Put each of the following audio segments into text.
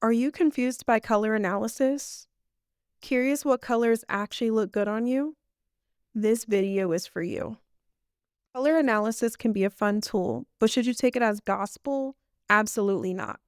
Are you confused by color analysis? Curious what colors actually look good on you? This video is for you. Color analysis can be a fun tool, but should you take it as gospel? Absolutely not.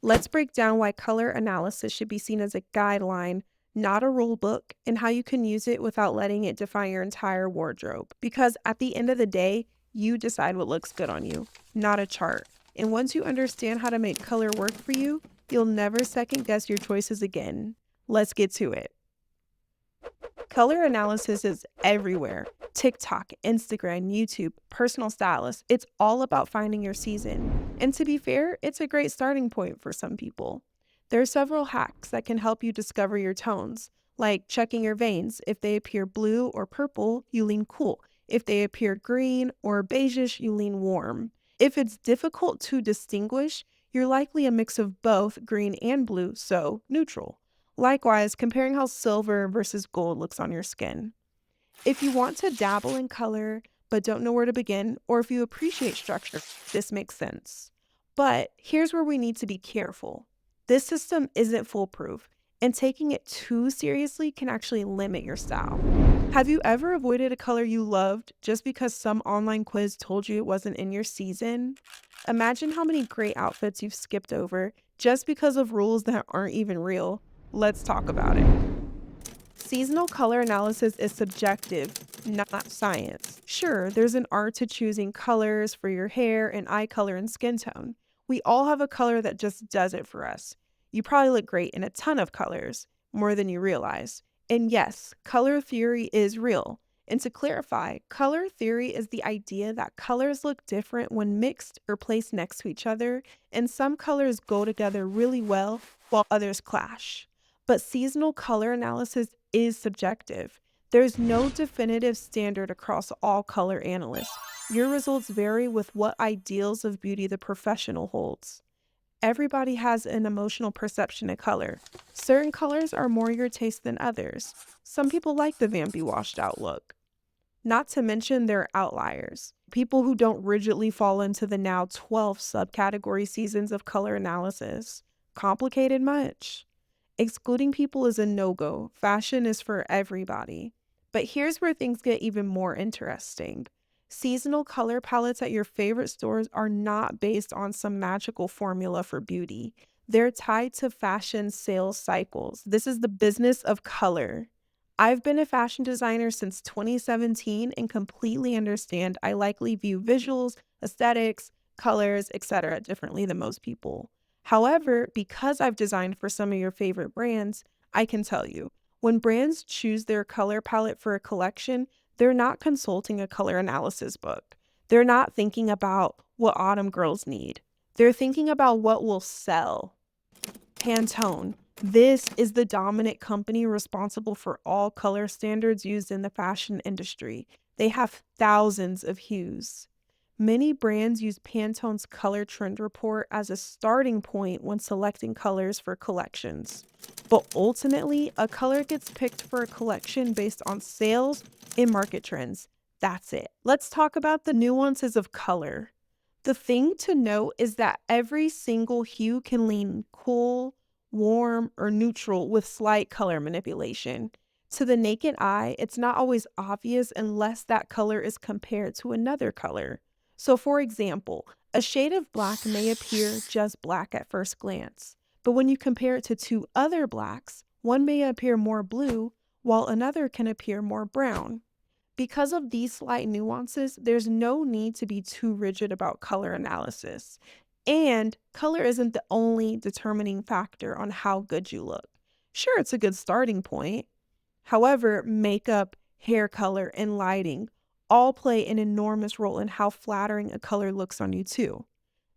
Let's break down why color analysis should be seen as a guideline, not a rule book, and how you can use it without letting it define your entire wardrobe. Because at the end of the day, you decide what looks good on you, not a chart. And once you understand how to make color work for you, you'll never second guess your choices again. Let's get to it. Color analysis is everywhere. TikTok, Instagram, YouTube, personal stylists. It's all about finding your season. And to be fair, it's a great starting point for some people. There are several hacks that can help you discover your tones, like checking your veins. If they appear blue or purple, you lean cool. If they appear green or beigeish, you lean warm. If it's difficult to distinguish, you're likely a mix of both green and blue, so neutral. Likewise, comparing how silver versus gold looks on your skin. If you want to dabble in color but don't know where to begin, or if you appreciate structure, this makes sense. But here's where we need to be careful. This system isn't foolproof, and taking it too seriously can actually limit your style. Have you ever avoided a color you loved just because some online quiz told you it wasn't in your season? Imagine how many great outfits you've skipped over just because of rules that aren't even real. Let's talk about it. Seasonal color analysis is subjective, not science. Sure, there's an art to choosing colors for your hair and eye color and skin tone. We all have a color that just does it for us. You probably look great in a ton of colors, more than you realize. And yes, color theory is real. And to clarify, color theory is the idea that colors look different when mixed or placed next to each other, and some colors go together really well while others clash. But seasonal color analysis is subjective. There's no definitive standard across all color analysts. Your results vary with what ideals of beauty the professional holds. Everybody has an emotional perception of color. Certain colors are more your taste than others. Some people like the vampy washed out look. Not to mention there are outliers. People who don't rigidly fall into the now 12 subcategory seasons of color analysis. Complicated much? Excluding people is a no-go. Fashion is for everybody. But here's where things get even more interesting. Seasonal color palettes at your favorite stores are not based on some magical formula for beauty. They're tied to fashion sales cycles. This is the business of color. I've been a fashion designer since 2017 and completely understand I likely view visuals, aesthetics, colors, etc. differently than most people. However, because I've designed for some of your favorite brands, I can tell you, when brands choose their color palette for a collection, they're not consulting a color analysis book. They're not thinking about what autumn girls need. They're thinking about what will sell. Pantone. This is the dominant company responsible for all color standards used in the fashion industry. They have thousands of hues. Many brands use Pantone's color trend report as a starting point when selecting colors for collections. But ultimately, a color gets picked for a collection based on sales and market trends. That's it. Let's talk about the nuances of color. The thing to note is that every single hue can lean cool, warm, or neutral with slight color manipulation. To the naked eye, it's not always obvious unless that color is compared to another color. So for example, a shade of black may appear just black at first glance, but when you compare it to two other blacks, one may appear more blue, while another can appear more brown. Because of these slight nuances, there's no need to be too rigid about color analysis. And color isn't the only determining factor on how good you look. Sure, it's a good starting point. However, makeup, hair color, and lighting all play an enormous role in how flattering a color looks on you too.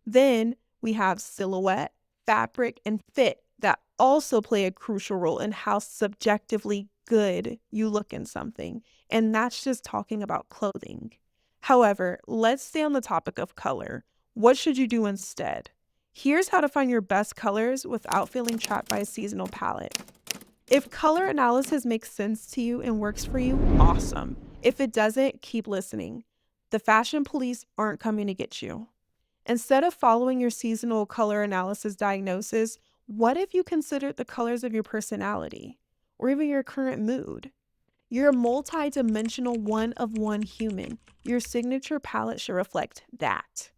Then we have silhouette, fabric, and fit that also play a crucial role in how subjectively good you look in something. And that's just talking about clothing. However, let's stay on the topic of color. What should you do instead? Here's how to find your best colors without feeling trapped by a seasonal palette. If color analysis makes sense to you and works for you, awesome. If it doesn't, keep listening. The fashion police aren't coming to get you. Instead of following your seasonal color analysis diagnosis, What if you considered the colors of your personality or even your current mood? You're a multi-dimensional one-of-one human. Your signature palette should reflect that.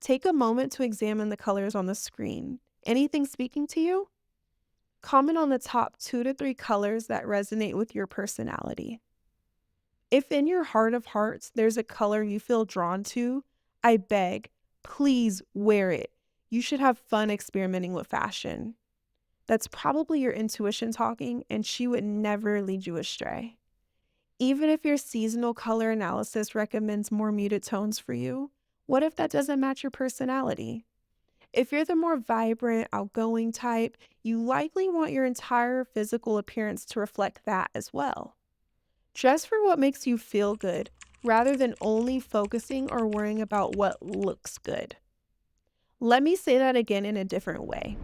Take a moment to examine the colors on the screen. Anything speaking to you? Comment on the top 2 to 3 colors that resonate with your personality. If in your heart of hearts there's a color you feel drawn to, I beg, please wear it. You should have fun experimenting with fashion. That's probably your intuition talking, and she would never lead you astray. Even if your seasonal color analysis recommends more muted tones for you, what if that doesn't match your personality? If you're the more vibrant, outgoing type, you likely want your entire physical appearance to reflect that as well. Dress for what makes you feel good, rather than only focusing or worrying about what looks good. Let me say that again in a different way.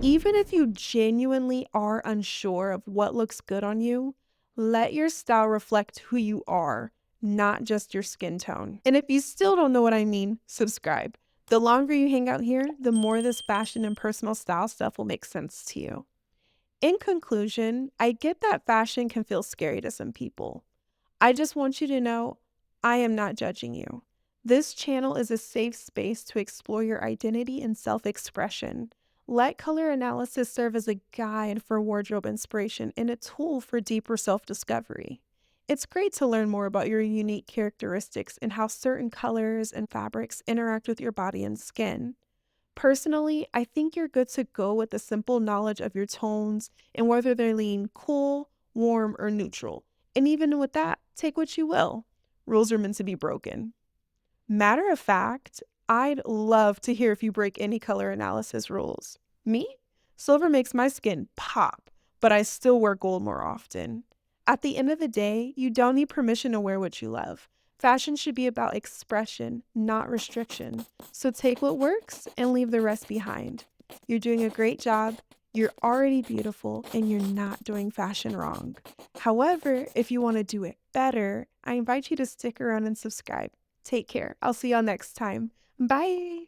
Even if you genuinely are unsure of what looks good on you, let your style reflect who you are, not just your skin tone. And if you still don't know what I mean, subscribe. The longer you hang out here, the more this fashion and personal style stuff will make sense to you. In conclusion, I get that fashion can feel scary to some people. I just want you to know I am not judging you. This channel is a safe space to explore your identity and self-expression. Let color analysis serve as a guide for wardrobe inspiration and a tool for deeper self-discovery. It's great to learn more about your unique characteristics and how certain colors and fabrics interact with your body and skin. Personally, I think you're good to go with the simple knowledge of your tones and whether they lean cool, warm, or neutral. And even with that, take what you will. Rules are meant to be broken. Matter of fact, I'd love to hear if you break any color analysis rules. Me? Silver makes my skin pop, but I still wear gold more often. At the end of the day, you don't need permission to wear what you love. Fashion should be about expression, not restriction. So take what works and leave the rest behind. You're doing a great job. You're already beautiful and you're not doing fashion wrong. However, if you want to do it better, I invite you to stick around and subscribe. Take care. I'll see y'all next time. Bye.